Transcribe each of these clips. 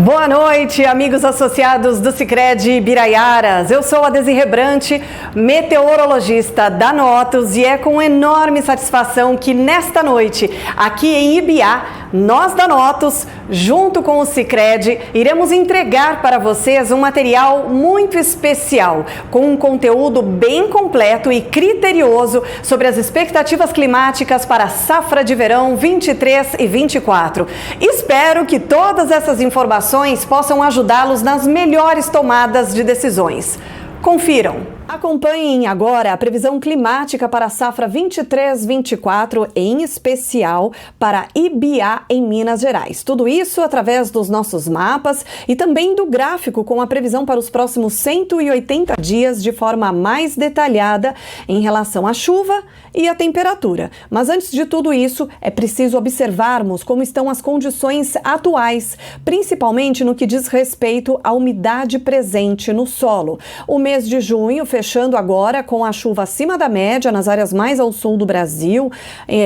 Boa noite, amigos associados do Sicredi Ibiraiaras. Eu sou a Desirê Brant, meteorologista da Notus, e é com enorme satisfação que nesta noite, aqui em Ibiá, nós da Notus, junto com o Sicredi, iremos entregar para vocês um material muito especial, com um conteúdo bem completo e criterioso sobre as expectativas climáticas para a safra de verão 23 e 24. Espero que todas essas informações possam ajudá-los nas melhores tomadas de decisões. Confiram! Acompanhem agora a previsão climática para a safra 23-24, em especial para Ibiá, em Minas Gerais. Tudo isso através dos nossos mapas e também do gráfico com a previsão para os próximos 180 dias de forma mais detalhada em relação à chuva e à temperatura. Mas antes de tudo isso, é preciso observarmos como estão as condições atuais, principalmente no que diz respeito à umidade presente no solo. O mês de junho fechando agora com a chuva acima da média nas áreas mais ao sul do Brasil,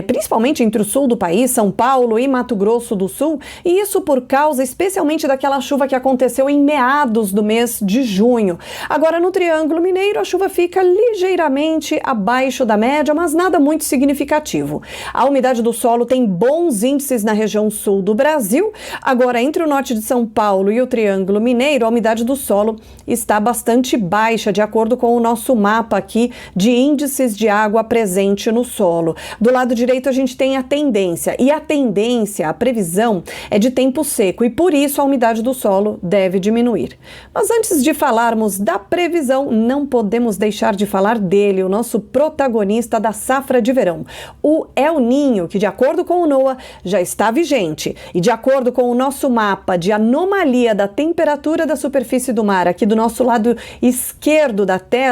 principalmente entre o sul do país, São Paulo e Mato Grosso do Sul, e isso por causa especialmente daquela chuva que aconteceu em meados do mês de junho. Agora no Triângulo Mineiro a chuva fica ligeiramente abaixo da média, mas nada muito significativo. A umidade do solo tem bons índices na região sul do Brasil. Agora entre o norte de São Paulo e o Triângulo Mineiro, a umidade do solo está bastante baixa, de acordo com o nosso mapa aqui de índices de água presente no solo. Do lado direito a gente tem a tendência, e a tendência, a previsão é de tempo seco, e por isso a umidade do solo deve diminuir. Mas antes de falarmos da previsão, não podemos deixar de falar dele, o nosso protagonista da safra de verão, o El Niño, que de acordo com o NOAA já está vigente, e de acordo com o nosso mapa de anomalia da temperatura da superfície do mar, aqui do nosso lado esquerdo da tela,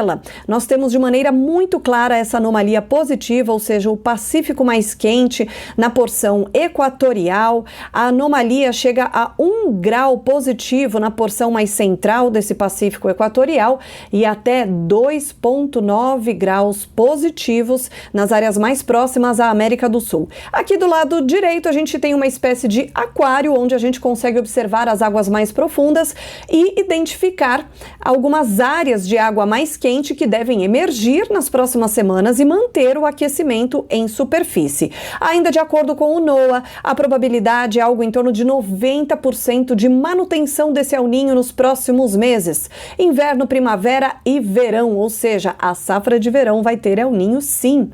nós temos de maneira muito clara essa anomalia positiva, ou seja, o Pacífico mais quente na porção equatorial. A anomalia chega a 1 grau positivo na porção mais central desse Pacífico equatorial e até 2,9 graus positivos nas áreas mais próximas à América do Sul. Aqui do lado direito a gente tem uma espécie de aquário onde a gente consegue observar as águas mais profundas e identificar algumas áreas de água mais quente que devem emergir nas próximas semanas e manter o aquecimento em superfície. Ainda de acordo com o NOAA, a probabilidade é algo em torno de 90% de manutenção desse El Niño nos próximos meses. Inverno, primavera e verão, ou seja, a safra de verão vai ter El Niño sim.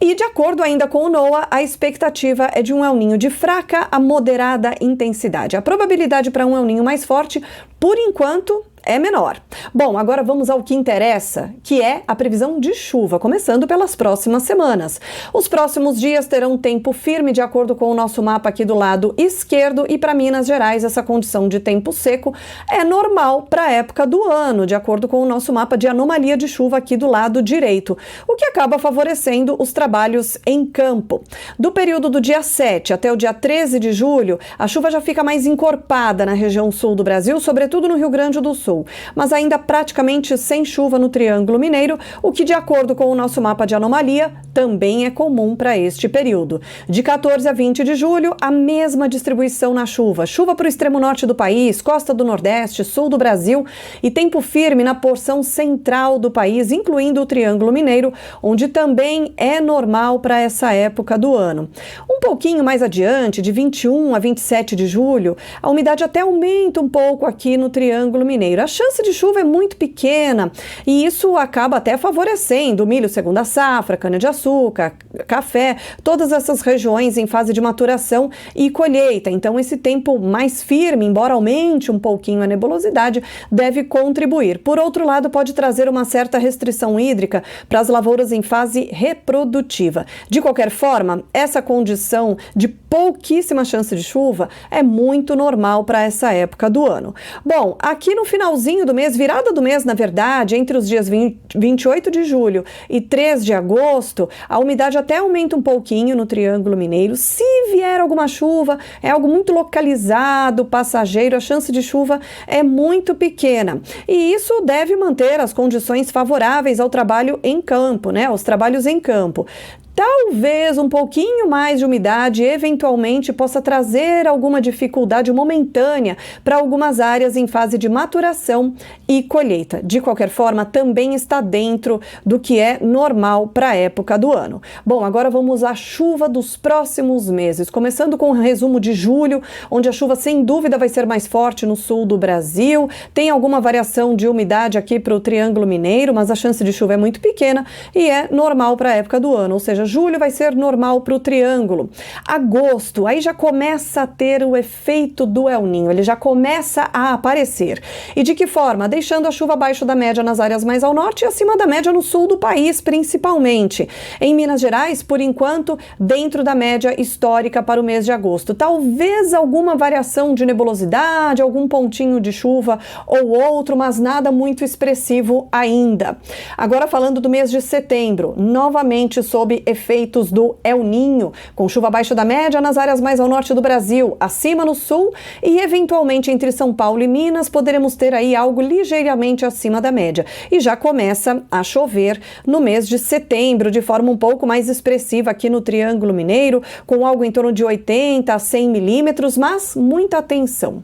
E de acordo ainda com o NOAA, a expectativa é de um El Niño de fraca a moderada intensidade. A probabilidade para um El Niño mais forte, por enquanto, é menor. Bom, agora vamos ao que interessa, que é a previsão de chuva, começando pelas próximas semanas. Os próximos dias terão tempo firme, de acordo com o nosso mapa aqui do lado esquerdo, e para Minas Gerais essa condição de tempo seco é normal para a época do ano, de acordo com o nosso mapa de anomalia de chuva aqui do lado direito, o que acaba favorecendo os trabalhos em campo. Do período do dia 7 até o dia 13 de julho, a chuva já fica mais encorpada na região sul do Brasil, sobretudo no Rio Grande do Sul, mas ainda praticamente sem chuva no Triângulo Mineiro, o que de acordo com o nosso mapa de anomalia também é comum para este período. De 14 a 20 de julho, a mesma distribuição na chuva. Chuva para o extremo norte do país, costa do Nordeste, sul do Brasil e tempo firme na porção central do país, incluindo o Triângulo Mineiro, onde também é normal para essa época do ano. Um pouquinho mais adiante, de 21 a 27 de julho, a umidade até aumenta um pouco aqui no Triângulo Mineiro. A chance de chuva é muito pequena e isso acaba até favorecendo o milho segunda safra, cana-de-açúcar, café, todas essas regiões em fase de maturação e colheita. Então esse tempo mais firme, embora aumente um pouquinho a nebulosidade, deve contribuir. Por outro lado, pode trazer uma certa restrição hídrica para as lavouras em fase reprodutiva. De qualquer forma, essa condição de pouquíssima chance de chuva é muito normal para essa época do ano. Bom, aqui no finalzinho do mês, virada do mês, na verdade, entre os dias 28 de julho e 3 de agosto, a umidade até aumenta um pouquinho no Triângulo Mineiro. Se vier alguma chuva, é algo muito localizado, passageiro, a chance de chuva é muito pequena. E isso deve manter as condições favoráveis ao trabalho em campo, né? Os trabalhos em campo. Talvez um pouquinho mais de umidade eventualmente possa trazer alguma dificuldade momentânea para algumas áreas em fase de maturação e colheita. De qualquer forma, também está dentro do que é normal para a época do ano. Bom, agora vamos à chuva dos próximos meses, começando com o resumo de julho, onde a chuva sem dúvida vai ser mais forte no sul do Brasil. Tem alguma variação de umidade aqui para o Triângulo Mineiro, mas a chance de chuva é muito pequena e é normal para a época do ano, ou seja, julho vai ser normal para o Triângulo. Agosto, aí já começa a ter o efeito do El Niño, ele já começa a aparecer. E de que forma? Deixando a chuva abaixo da média nas áreas mais ao norte e acima da média no sul do país, principalmente. Em Minas Gerais, por enquanto, dentro da média histórica para o mês de agosto. Talvez alguma variação de nebulosidade, algum pontinho de chuva ou outro, mas nada muito expressivo ainda. Agora falando do mês de setembro, novamente sob efeitos do El Niño, com chuva abaixo da média nas áreas mais ao norte do Brasil, acima no sul e eventualmente entre São Paulo e Minas poderemos ter aí algo ligeiramente acima da média. E já começa a chover no mês de setembro de forma um pouco mais expressiva aqui no Triângulo Mineiro, com algo em torno de 80 a 100 milímetros, mas muita atenção.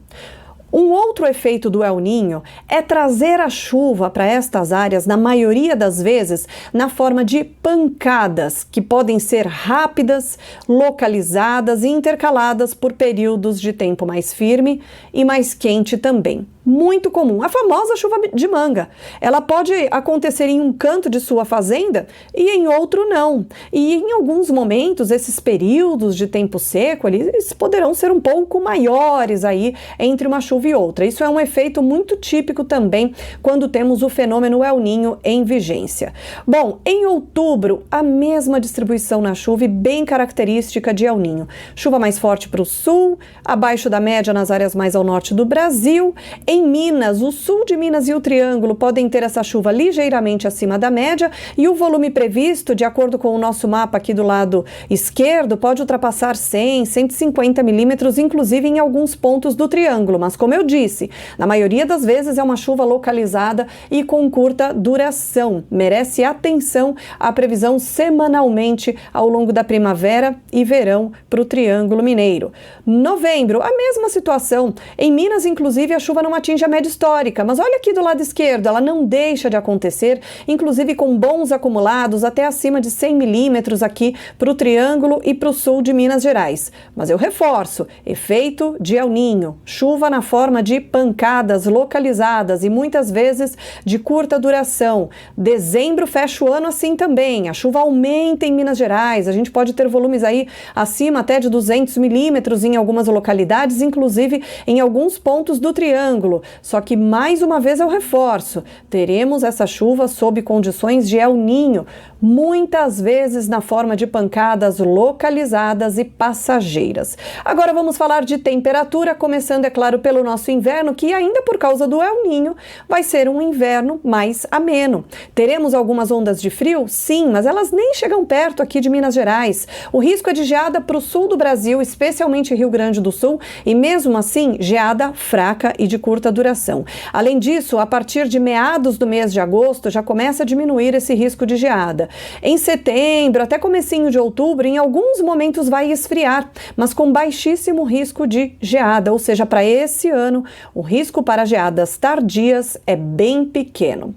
Um outro efeito do El Niño é trazer a chuva para estas áreas, na maioria das vezes, na forma de pancadas, que podem ser rápidas, localizadas e intercaladas por períodos de tempo mais firme e mais quente também. Muito comum, a famosa chuva de manga. Ela pode acontecer em um canto de sua fazenda e em outro não. E em alguns momentos, esses períodos de tempo seco, eles poderão ser um pouco maiores aí entre uma chuva e outra. Isso é um efeito muito típico também quando temos o fenômeno El Niño em vigência. Bom, em outubro, a mesma distribuição na chuva e bem característica de El Niño. Chuva mais forte para o sul, abaixo da média nas áreas mais ao norte do Brasil. Em Minas, o sul de Minas e o Triângulo podem ter essa chuva ligeiramente acima da média e o volume previsto, de acordo com o nosso mapa aqui do lado esquerdo, pode ultrapassar 100, 150 milímetros, inclusive em alguns pontos do Triângulo. Mas, como eu disse, na maioria das vezes é uma chuva localizada e com curta duração. Merece atenção a previsão semanalmente ao longo da primavera e verão para o Triângulo Mineiro. Novembro, a mesma situação. Em Minas, inclusive, a chuva não atinge a média histórica, mas olha aqui do lado esquerdo, ela não deixa de acontecer, inclusive com bons acumulados até acima de 100 milímetros aqui para o Triângulo e para o sul de Minas Gerais. Mas eu reforço, efeito de El Niño, chuva na forma de pancadas localizadas e muitas vezes de curta duração. Dezembro fecha o ano assim também, a chuva aumenta em Minas Gerais, a gente pode ter volumes aí acima até de 200 milímetros em algumas localidades, inclusive em alguns pontos do Triângulo. Só que, mais uma vez, eu reforço, teremos essa chuva sob condições de El Niño, muitas vezes na forma de pancadas localizadas e passageiras. Agora vamos falar de temperatura, começando, é claro, pelo nosso inverno, que ainda por causa do El Niño vai ser um inverno mais ameno. Teremos algumas ondas de frio? Sim, mas elas nem chegam perto aqui de Minas Gerais. O risco é de geada para o sul do Brasil, especialmente Rio Grande do Sul, e mesmo assim, geada fraca e de curta duração. Além disso, a partir de meados do mês de agosto, já começa a diminuir esse risco de geada. Em setembro, até comecinho de outubro, em alguns momentos vai esfriar, mas com baixíssimo risco de geada, ou seja, para esse ano, o risco para geadas tardias é bem pequeno.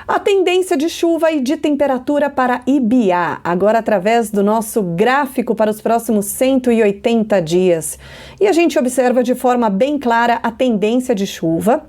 A tendência de chuva e de temperatura para Ibiá, agora através do nosso gráfico para os próximos 180 dias. E a gente observa de forma bem clara a tendência de chuva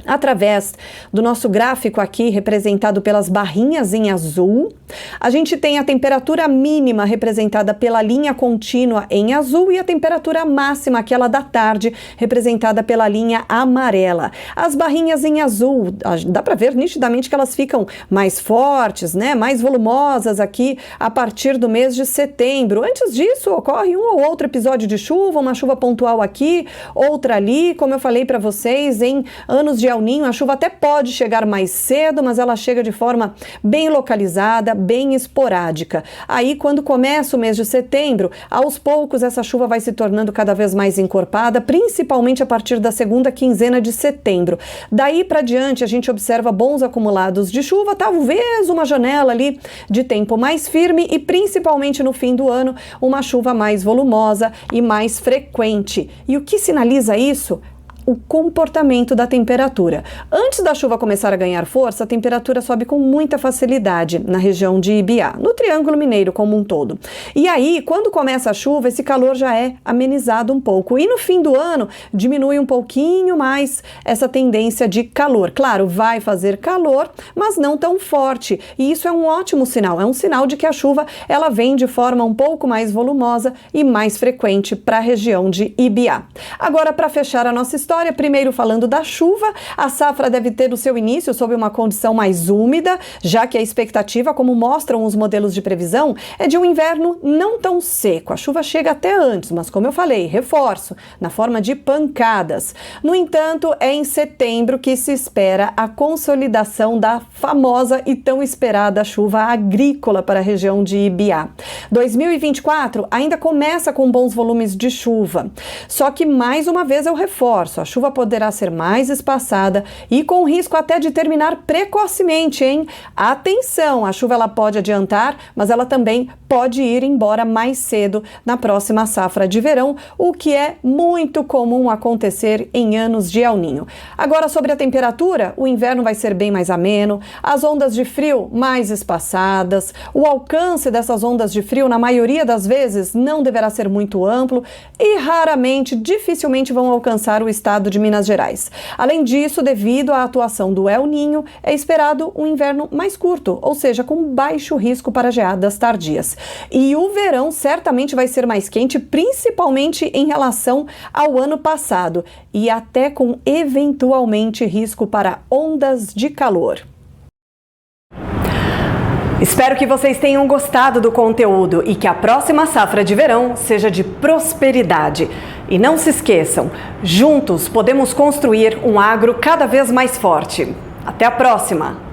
através do nosso gráfico aqui, representado pelas barrinhas em azul. A gente tem a temperatura mínima representada pela linha contínua em azul e a temperatura máxima, aquela da tarde, representada pela linha amarela. As barrinhas em azul, dá para ver nitidamente que elas ficam mais fortes, né, mais volumosas aqui a partir do mês de setembro. Antes disso, ocorre um ou outro episódio de chuva, uma chuva pontual aqui, outra ali, como eu falei para vocês, em anos de El Niño, a chuva até pode chegar mais cedo, mas ela chega de forma bem localizada, bem esporádica. Aí, quando começa o mês de setembro, aos poucos essa chuva vai se tornando cada vez mais encorpada, principalmente a partir da segunda quinzena de setembro. Daí para diante, a gente observa bons acumulados de chuva, talvez uma janela ali de tempo mais firme e principalmente no fim do ano, uma chuva mais volumosa e mais frequente. E o que sinaliza isso? O comportamento da temperatura. Antes da chuva começar a ganhar força, a temperatura sobe com muita facilidade na região de Ibiá, no Triângulo Mineiro como um todo. E aí, quando começa a chuva, esse calor já é amenizado um pouco. E no fim do ano, diminui um pouquinho mais essa tendência de calor. Claro, vai fazer calor, mas não tão forte. E isso é um ótimo sinal. É um sinal de que a chuva ela vem de forma um pouco mais volumosa e mais frequente para a região de Ibiá. Agora, para fechar a nossa história, primeiro falando da chuva, a safra deve ter o seu início sob uma condição mais úmida, já que a expectativa, como mostram os modelos de previsão, é de um inverno não tão seco. A chuva chega até antes, mas como eu falei, reforço, na forma de pancadas. No entanto, é em setembro que se espera a consolidação da famosa e tão esperada chuva agrícola para a região de Ibiá. 2024 ainda começa com bons volumes de chuva, só que mais uma vez eu reforço, a chuva poderá ser mais espaçada e com risco até de terminar precocemente, hein? Atenção, a chuva ela pode adiantar, mas ela também pode ir embora mais cedo na próxima safra de verão, o que é muito comum acontecer em anos de El Niño. Agora, sobre a temperatura, o inverno vai ser bem mais ameno, as ondas de frio mais espaçadas, o alcance dessas ondas de frio, na maioria das vezes, não deverá ser muito amplo e raramente, dificilmente vão alcançar o estado de Minas Gerais. Além disso, devido à atuação do El Niño, é esperado um inverno mais curto, ou seja, com baixo risco para geadas tardias. E o verão certamente vai ser mais quente, principalmente em relação ao ano passado, e até com eventualmente risco para ondas de calor. Espero que vocês tenham gostado do conteúdo e que a próxima safra de verão seja de prosperidade. E não se esqueçam, juntos podemos construir um agro cada vez mais forte. Até a próxima!